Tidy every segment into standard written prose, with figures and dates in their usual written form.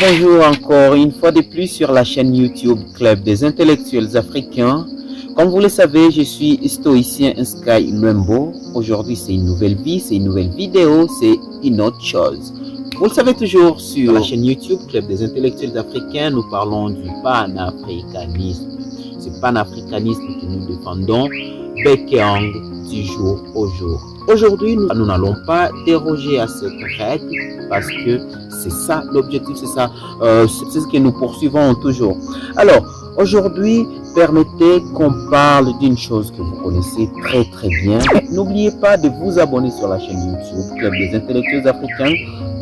Bonjour encore une fois de plus sur la chaîne YouTube Club des intellectuels africains. Comme vous le savez, je suis stoïcien Sky Lumbo. Aujourd'hui, c'est une nouvelle vie, c'est une nouvelle vidéo, c'est une autre chose. Vous le savez toujours sur la chaîne YouTube Club des intellectuels africains, nous parlons du panafricanisme. Ce panafricanisme que nous défendons, bec et ongle, du jour au jour. Aujourd'hui, nous n'allons pas déroger à cette règle parce que c'est ça l'objectif, c'est ça, c'est ce que nous poursuivons toujours. Alors, aujourd'hui, permettez qu'on parle d'une chose que vous connaissez très très bien. N'oubliez pas de vous abonner sur la chaîne YouTube Club des intellectuels africains.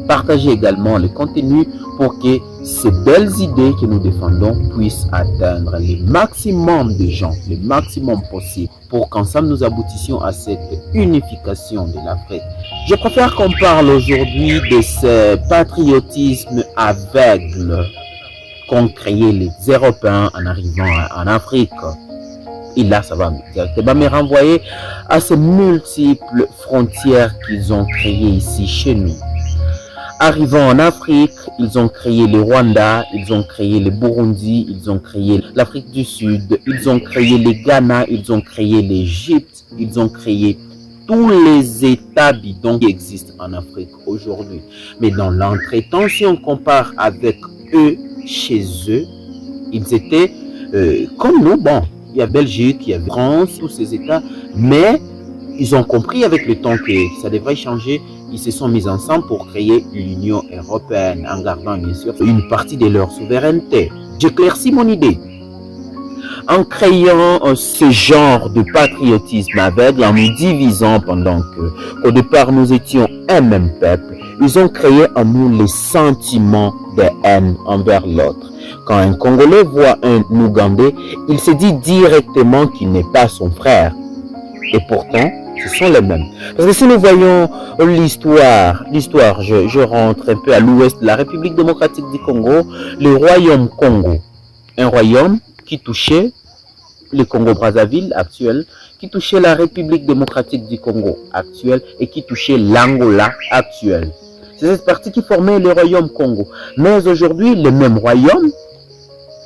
Partagez également le contenu pour que ces belles idées que nous défendons puissent atteindre le maximum de gens, le maximum possible, pour qu'ensemble nous aboutissions à cette unification de l'Afrique. Je préfère qu'on parle aujourd'hui de ce patriotisme aveugle qu'ont créé les Européens en arrivant en Afrique. Et là, ça va directement me renvoyer à ces multiples frontières qu'ils ont créées ici chez nous. Arrivant en Afrique, ils ont créé le Rwanda, ils ont créé le Burundi, ils ont créé l'Afrique du Sud, ils ont créé le Ghana, ils ont créé l'Égypte, ils ont créé tous les États bidons qui existent en Afrique aujourd'hui. Mais dans l'entretemps, si on compare avec eux, chez eux, ils étaient comme nous. Bon, il y a Belgique, il y a France, tous ces États, mais ils ont compris avec le temps que ça devrait changer. Ils se sont mis ensemble pour créer l'Union européenne en gardant bien sûr une partie de leur souveraineté. J'éclaircis mon idée. En créant ce genre de patriotisme aveugle, en nous divisant pendant qu'au départ nous étions un même peuple, ils ont créé en nous les sentiments de haine envers l'autre. Quand un Congolais voit un Ougandais, il se dit directement qu'il n'est pas son frère. Et pourtant, ce sont les mêmes. Parce que si nous voyons l'histoire, je rentre un peu à l'ouest de la République démocratique du Congo, le royaume Congo, un royaume qui touchait le Congo-Brazzaville actuel, qui touchait la République démocratique du Congo actuelle et qui touchait l'Angola actuel. C'est cette partie qui formait le royaume Congo. Mais aujourd'hui, le même royaume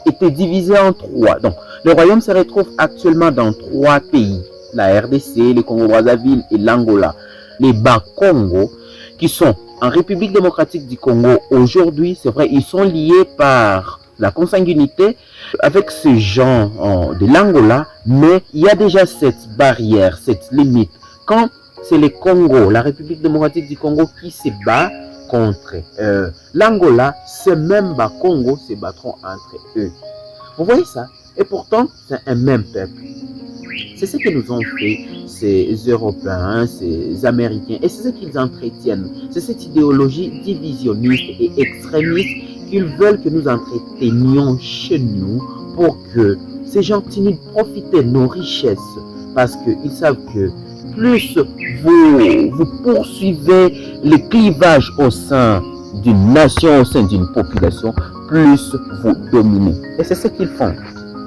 était divisé en trois. Donc, le royaume se retrouve actuellement dans trois pays. La RDC, le Congo-Brazzaville et l'Angola. Les Bas-Congo, qui sont en République démocratique du Congo aujourd'hui, c'est vrai, ils sont liés par la consanguinité avec ces gens de l'Angola, mais il y a déjà cette barrière, cette limite. Quand c'est le Congo, la République démocratique du Congo qui se bat contre l'Angola, ces mêmes Bas-Congo se battront entre eux. Vous voyez ça? Et pourtant, c'est un même peuple. C'est ce que nous ont fait ces Européens, ces Américains, et c'est ce qu'ils entretiennent. C'est cette idéologie divisionniste et extrémiste qu'ils veulent que nous entretenions chez nous pour que ces gens continuent de profiter de nos richesses. Parce qu'ils savent que plus vous poursuivez le clivage au sein d'une nation, au sein d'une population, plus vous dominez. Et c'est ce qu'ils font.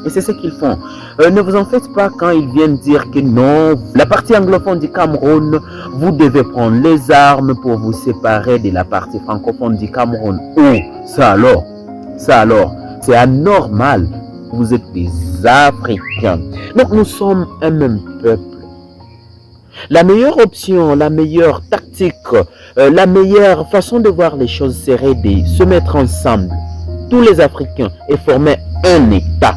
Et c'est ce qu'ils font. Ne vous en faites pas quand ils viennent dire que non, la partie anglophone du Cameroun, vous devez prendre les armes pour vous séparer de la partie francophone du Cameroun. Oh, ça alors, c'est anormal. Vous êtes des Africains. Donc nous sommes un même peuple. La meilleure option, la meilleure tactique, la meilleure façon de voir les choses serait de se mettre ensemble, tous les Africains, et former un État.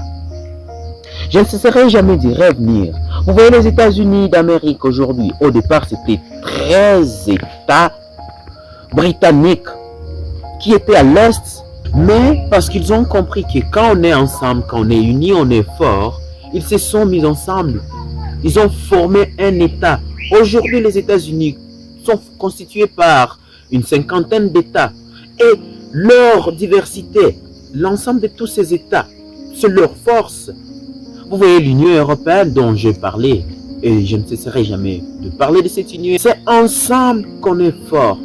Je ne cesserai jamais d'y revenir. Vous voyez les États-Unis d'Amérique aujourd'hui, au départ c'était 13 États britanniques qui étaient à l'Est, mais parce qu'ils ont compris que quand on est ensemble, quand on est unis, on est fort, ils se sont mis ensemble. Ils ont formé un État. Aujourd'hui, les États-Unis sont constitués par une cinquantaine d'États. Et leur diversité, l'ensemble de tous ces États, c'est leur force. Vous voyez l'Union européenne dont j'ai parlé, et je ne cesserai jamais de parler de cette union. C'est ensemble qu'on est fort.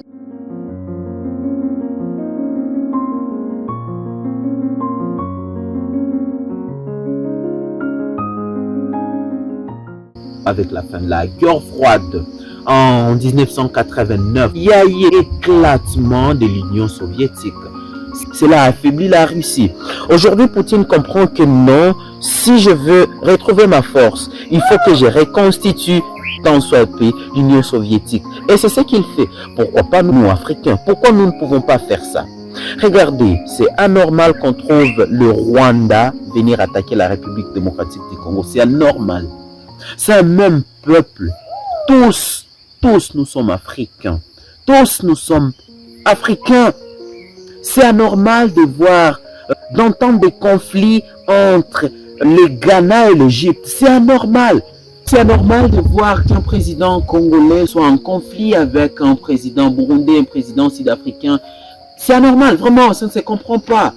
Avec la fin de la guerre froide, en 1989, il y a eu l'éclatement de l'Union soviétique. Cela affaiblit la Russie. Aujourd'hui, Poutine comprend que non, si je veux retrouver ma force, il faut que je reconstitue tant soit peu l'Union soviétique. Et c'est ce qu'il fait. Pourquoi pas nous, Africains? Pourquoi nous ne pouvons pas faire ça? Regardez, c'est anormal qu'on trouve le Rwanda venir attaquer la République démocratique du Congo. C'est anormal. C'est un même peuple. Tous nous sommes africains. Tous nous sommes africains. C'est anormal de voir, d'entendre des conflits entre le Ghana et l'Égypte. C'est anormal. C'est anormal de voir qu'un président congolais soit en conflit avec un président burundais, un président sud-africain. C'est anormal, vraiment, ça ne se comprend pas.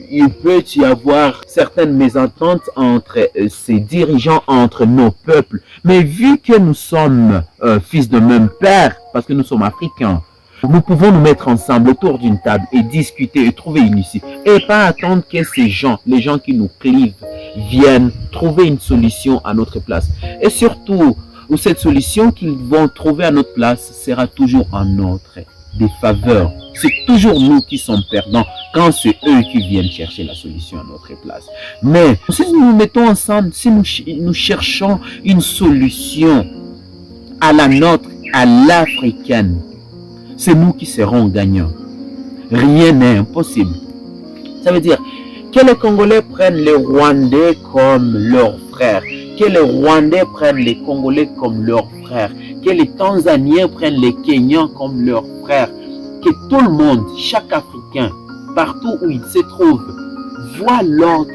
Il peut y avoir certaines mésententes entre ces dirigeants, entre nos peuples. Mais vu que nous sommes fils de même père, parce que nous sommes africains, nous pouvons nous mettre ensemble autour d'une table et discuter et trouver une issue. Et pas attendre que ces gens, les gens qui nous clivent, viennent trouver une solution à notre place. Et surtout, cette solution qu'ils vont trouver à notre place sera toujours en notre défaveur. C'est toujours nous qui sommes perdants quand c'est eux qui viennent chercher la solution à notre place. Mais si nous nous mettons ensemble, si nous cherchons une solution à la nôtre, à l'africaine, c'est nous qui serons gagnants. Rien n'est impossible. Ça veut dire que les Congolais prennent les Rwandais comme leurs frères, que les Rwandais prennent les Congolais comme leurs frères, que les Tanzaniens prennent les Kenyans comme leurs frères, que tout le monde, chaque Africain, partout où il se trouve, voit l'autre,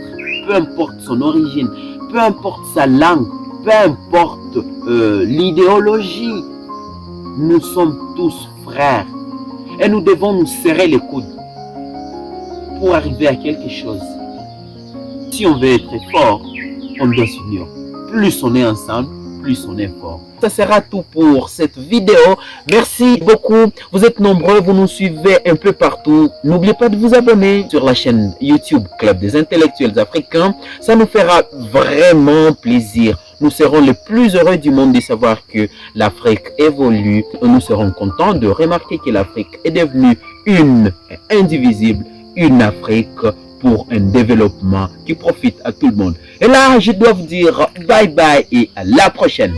peu importe son origine, peu importe sa langue, peu importe l'idéologie. Nous sommes tous frères et nous devons nous serrer les coudes pour arriver à quelque chose. Si on veut être fort, on doit s'unir. Plus on est ensemble, plus on est fort. Ça sera tout pour cette vidéo. Merci beaucoup. Vous êtes nombreux, vous nous suivez un peu partout. N'oubliez pas de vous abonner sur la chaîne YouTube Club des Intellectuels Africains. Ça nous fera vraiment plaisir. Nous serons les plus heureux du monde de savoir que l'Afrique évolue. Nous serons contents de remarquer que l'Afrique est devenue une et indivisible, une Afrique pour un développement qui profite à tout le monde. Et là, je dois vous dire bye bye et à la prochaine.